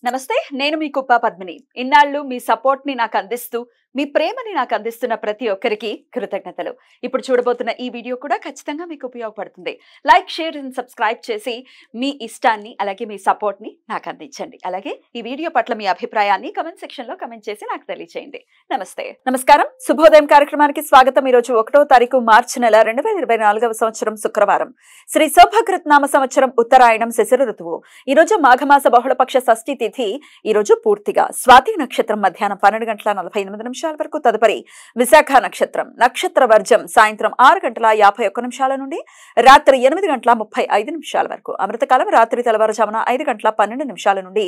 నమస్తే, నేను మీ కుప్ప పద్మిని. ఇన్నాళ్ళు మీ సపోర్ట్ ని నాకు అందిస్తూ, మీ ప్రేమని నాకు అందిస్తున్న ప్రతి ఒక్కరికి కృతజ్ఞతలు. ఇప్పుడు చూడబోతున్న ఈ వీడియో కూడా ఖచ్చితంగా మీకు ఉపయోగపడుతుంది. లైక్, షేర్ అండ్ సబ్స్క్రైబ్ చేసి మీ ఇష్టాన్ని అలాగే మీ సపోర్ట్ ని నాకు అందించండి. అలాగే ఈ వీడియో పట్ల మీ అభిప్రాయాన్ని కమెంట్ సెక్షన్ లో కమెంట్ చేసి నాకు తెలియజేయండి. నమస్తే, నమస్కారం. శుభోదయం కార్యక్రమానికి స్వాగతం. ఈ రోజు 1వ తారీఖు మార్చి నెల 2024వ సంవత్సరం శుక్రవారం. శ్రీ శోభకృత్ నామ సంవత్సరం ఉత్తరాయణం శిశిర ఋతువు. ఈ రోజు మాఘమాస బహుళపక్ష షష్ఠి తిథి. ఈ రోజు పూర్తిగా స్వాతి నక్షత్రం మధ్యాహ్నం 12:48 వరకు, తదుపరి విశాఖ నక్షత్రం. నక్షత్ర వర్జం సాయంత్రం 6:51 నుండి రాత్రి 8:35 వరకు. అమృతకాలం రాత్రి తెల్లవారుజామున 5:12 నుండి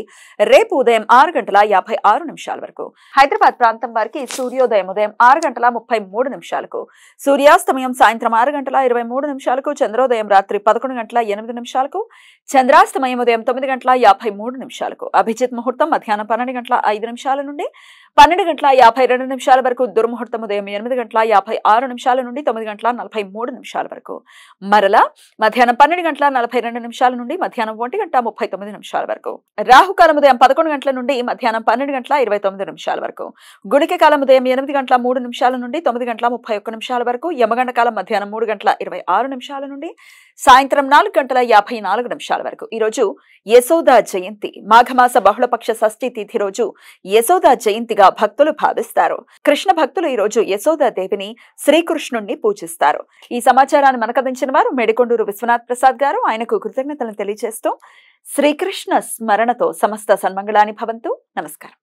రేపు ఉదయం 6:56 వరకు. హైదరాబాద్ ప్రాంతం వారికి సూర్యోదయం ఉదయం 6:33 సూర్యాస్తమయం సాయంత్రం 6:23 చంద్రోదయం రాత్రి 11:08 చంద్రాస్తమయం ఉదయం 9:53 అభిజిత్ ముహూర్తం మధ్యాహ్నం 12:05 నుండి 12:52 వరకు. దుర్ముహూర్తం ఉదయం 8:56 నుండి 9:43 వరకు. మరలా మధ్యాహ్నం 12:42 నుండి మధ్యాహ్నం 1:39 వరకు. రాహుకాలం ఉదయం 11 గంటల నుండి మధ్యాహ్నం 12:29 వరకు. గుళిక కాలం ఉదయం 8:03 నుండి 9:31 వరకు. యమగండ కాలం మధ్యాహ్నం 3:26 నుండి సాయంత్రం 4:54 వరకు. ఈ రోజు యశోదా జయంతి. మాఘమాస బహుళపక్ష షష్ఠి తిథి రోజు యశోదా జయంతిగా భక్తులు భావిస్తారు. కృష్ణ భక్తులు ఈ రోజు యశోదా దేవిని, శ్రీకృష్ణుణ్ణి పూజిస్తారు. ఈ సమాచారాన్ని మనకందించిన వారు మేడికొండూరు విశ్వనాథ్ ప్రసాద్ గారు. ఆయనకు కృతజ్ఞతలను తెలియజేస్తూ శ్రీకృష్ణ స్మరణతో సమస్త సన్మంగళాని భవంతు. నమస్కారం.